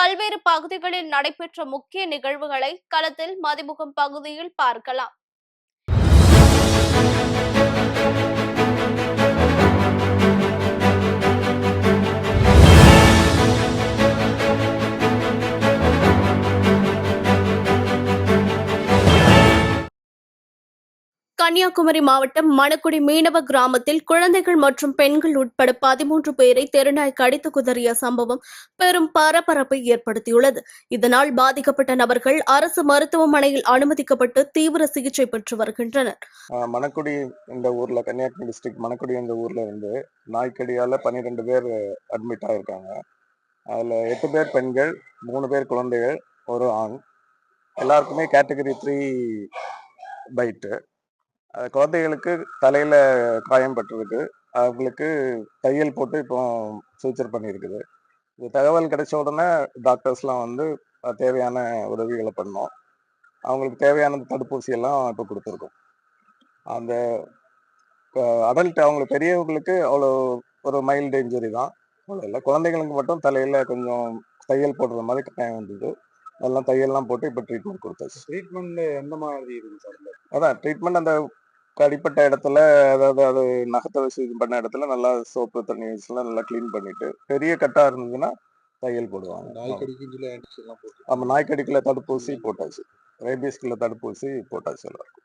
பல்வேறு பகுதிகளில் நடைபெற்ற முக்கிய நிகழ்வுகளை களத்தில் மதிமுகம் பகுதியில் பார்க்கலாம். கன்னியாகுமரி மாவட்டம் மணக்குடி மீனவ கிராமத்தில் குழந்தைகள் மற்றும் பெண்கள் உட்பட 13 பேரை தெருநாய் கடித்து குதறிய சம்பவம் பெரும் பரபரப்பை ஏற்படுத்தியுள்ளது. இதனால் பாதிக்கப்பட்ட நபர்கள் அரசு மருத்துவமனையில் அனுமதிக்கப்பட்டு தீவிர சிகிச்சை பெற்று வருகின்றனர். மணக்குடி இந்த ஊர்ல, கன்னியாகுமரி டிஸ்ட்ரிக்ட் மணக்குடி இந்த ஊர்ல இருந்து நாய்க்கடியால 12 பேர் அட்மிட் ஆயிருக்காங்க. அதுல 8 பேர் பெண்கள், 3 பேர் குழந்தைகள், ஒரு ஆண். எல்லாருக்குமே கேட்டகரி 3 பைட்டு. குழந்தைகளுக்கு தலையில காயம் பட்டிருக்கு. அவங்களுக்கு தையல் போட்டு இப்போ சூச்சர் பண்ணியிருக்குது. இந்த தகவல் கிடைச்ச உடனே டாக்டர்ஸ்லாம் வந்து தேவையான உதவிகளை பண்ணோம். அவங்களுக்கு தேவையான தடுப்பூசி எல்லாம் இப்போ கொடுத்துருக்கோம். அந்த அடல்ட் அவங்களுக்கு பெரியவங்களுக்கு அவ்வளோ ஒரு மைல்டு இன்ஜுரி தான், அவ்வளோ இல்லை. குழந்தைங்களுக்கு மட்டும் தலையில கொஞ்சம் தையல் போடுற மாதிரி காயம் வந்தது. அதெல்லாம் தையல்லாம் போட்டு இப்போ ட்ரீட்மெண்ட் கொடுத்தாச்சு. ட்ரீட்மெண்ட் எந்த மாதிரி இருக்கு சார்? அதான் ட்ரீட்மெண்ட் அந்த கடிப்பட்ட இடத்துல, அதாவது அது நகத்தை வச்சு இது பண்ண இடத்துல நல்லா சோப்பு தண்ணி வச்சுலாம் நல்லா கிளீன் பண்ணிட்டு, பெரிய கட்டா இருந்ததுன்னா தையல் போடுவாங்க. ஆமா, நாய்க்கடிக்குள்ள தடுப்பூசி போட்டாச்சு, ரேபிஸ்குள்ள தடுப்பூசி போட்டாச்சு எல்லாருக்கும்.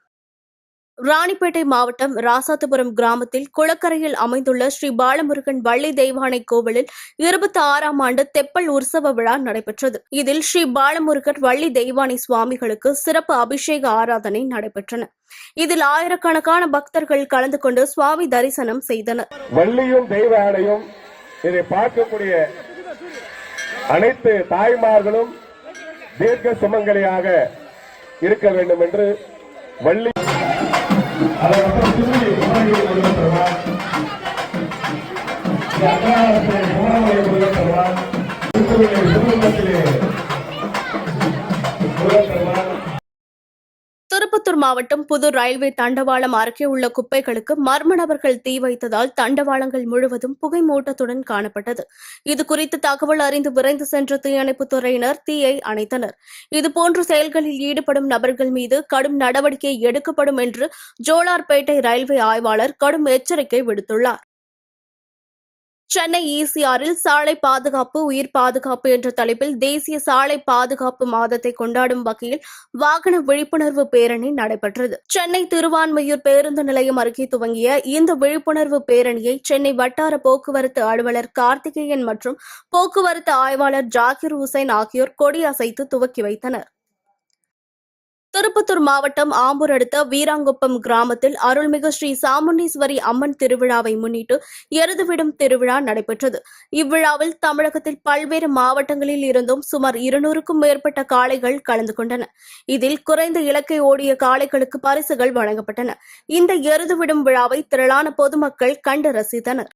ராணிப்பேட்டை மாவட்டம் ராசாத்துபுரம் கிராமத்தில் குளக்கரையில் அமைந்துள்ள ஸ்ரீ பாலமுருகன் வள்ளி தெய்வானை கோவிலில் 26ஆம் ஆண்டு தெப்பல் உற்சவ விழா நடைபெற்றது. இதில் ஸ்ரீ பாலமுருகன் வள்ளி தெய்வானை சுவாமிகளுக்கு சிறப்பு அபிஷேக ஆராதனை நடைபெற்றன. இதில் ஆயிரக்கணக்கான பக்தர்கள் கலந்து கொண்டு சுவாமி தரிசனம் செய்தனர். வள்ளியும் தெய்வானையும் இதை பார்க்கக்கூடிய அனைத்து தாய்மார்களும் தீர்க்க சுமங்கலியாக இருக்க வேண்டும் என்று வள்ளி திருப்பத்தூர் மாவட்டம் புதூர் ரயில்வே தண்டவாளம் அருகே உள்ள குப்பைகளுக்கு மர்ம நபர்கள் தீ வைத்ததால் தண்டவாளங்கள் முழுவதும் புகை மூட்டத்துடன் காணப்பட்டது. இதுகுறித்து தகவல் அறிந்து விரைந்து சென்ற தீயணைப்புத் துறையினர் தீயை அணைத்தனர். இதுபோன்ற செயல்களில் ஈடுபடும் நபர்கள் மீது கடும் நடவடிக்கை எடுக்கப்படும் என்று ஜோலார்பேட்டை ரயில்வே ஆய்வாளர் கடும் எச்சரிக்கை விடுத்துள்ளார். சென்னை ஈசிஆரில் சாலை பாதுகாப்பு உயிர் பாதுகாப்பு என்ற தலைப்பில் தேசிய சாலை பாதுகாப்பு மாதத்தை கொண்டாடும் வகையில் வாகன விழிப்புணர்வு பேரணி நடைபெற்றது. சென்னை திருவான்மையூர் பேருந்து நிலையம் அருகே துவங்கிய இந்த விழிப்புணர்வு பேரணியை சென்னை வட்டார போக்குவரத்து அலுவலர் கார்த்திகேயன் மற்றும் போக்குவரத்து ஆய்வாளர் ஜாகிர் ஹுசைன் ஆகியோர் கொடியசைத்து துவக்கி வைத்தனர். திருப்பத்தூர் மாவட்டம் ஆம்பூர் அடுத்த வீராங்குப்பம் கிராமத்தில் அருள்மிகு ஸ்ரீ சாமுண்டீஸ்வரி அம்மன் திருவிழாவை முன்னிட்டு எருதுவிடும் திருவிழா நடைபெற்றது. இவ்விழாவில் தமிழகத்தில் பல்வேறு மாவட்டங்களில் இருந்தும் சுமார் 200க்கும் மேற்பட்ட காளைகள் கலந்து கொண்டன. இதில் குறைந்த இலக்கை ஓடிய காளைகளுக்கு பரிசுகள் வழங்கப்பட்டன. இந்த எருதுவிடும் விழாவை திரளான பொதுமக்கள் கண்டு ரசித்தனர்.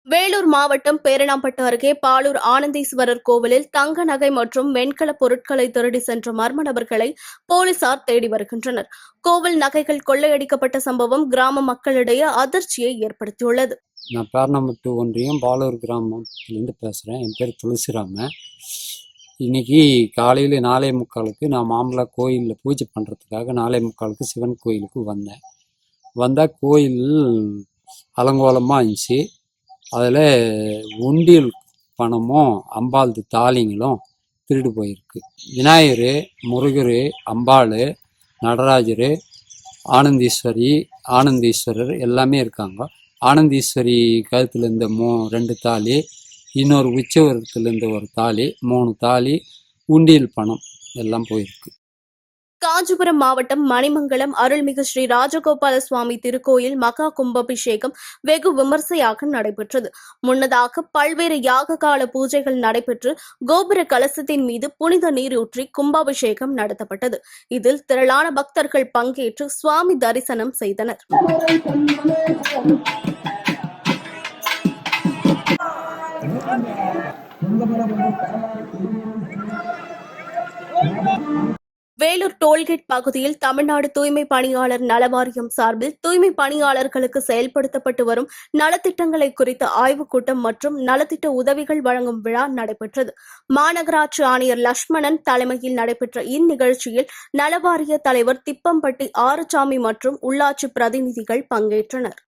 வேலூர் மாவட்டம் பேரணாம்பட்டு அருகே பாலூர் ஆனந்தீஸ்வரர் கோவிலில் தங்க நகை மற்றும் வெண்கல பொருட்களை திருடி சென்ற மர்ம நபர்களை போலீசார் தேடி வருகின்றனர். கோவில் நகைகள் கொள்ளையடிக்கப்பட்ட சம்பவம் கிராம மக்களிடையே அதிர்ச்சியை ஏற்படுத்தியுள்ளது. நான் பேரணாம்பட்டு ஒன்றியம் பாலூர் கிராமத்திலேருந்து பேசுகிறேன். என் பேர் துளசிராம. இன்னைக்கு காலையில் 4:45 நான் மாமல்லா கோயிலில் பூஜை பண்ணுறதுக்காக 4:45 சிவன் கோயிலுக்கு வந்தால் கோயில் அலங்கோலமாக இருந்துச்சு. அதில் உண்டியல் பணமும் அம்பாள் தாலிங்களும் திருடு போயிருக்கு. விநாயகர், முருகர், அம்பாள், நடராஜர், ஆனந்தீஸ்வரர் எல்லாமே இருக்காங்க. ஆனந்தீஸ்வரி கழுத்தில் இருந்த 2 தாலி, இன்னொரு உச்சவரத்துலேருந்து ஒரு தாலி, 3 தாலி, உண்டியல் பணம் எல்லாம் போயிருக்கு. காஞ்சிபுரம் மாவட்டம் மணிமங்கலம் அருள்மிகு ஸ்ரீ ராஜகோபால சுவாமி திருக்கோயில் மகா கும்பாபிஷேகம் வெகு விமர்சையாக நடைபெற்றது. முன்னதாக பல்வேறு யாக கால பூஜைகள் நடைபெற்று கோபுர கலசத்தின் மீது புனித நீர் ஊற்றி கும்பாபிஷேகம் நடத்தப்பட்டது. இதில் திரளான பக்தர்கள் பங்கேற்று சுவாமி தரிசனம் செய்தனர். வேலூர் டோல்கேட் பகுதியில் தமிழ்நாடு தூய்மை பணியாளர் நலவாரியம் சார்பில் தூய்மை பணியாளர்களுக்கு செயல்படுத்தப்பட்டு வரும் நலத்திட்டங்களை குறித்த ஆய்வுக் கூட்டம் மற்றும் நலத்திட்ட உதவிகள் வழங்கும் விழா நடைபெற்றது. மாநகராட்சி ஆணையர் லட்சுமணன் தலைமையில் நடைபெற்ற இந்நிகழ்ச்சியில் நலவாரிய தலைவர் திப்பம்பட்டி ஆறுசாமி மற்றும் உள்ளாட்சி பிரதிநிதிகள் பங்கேற்றனர்.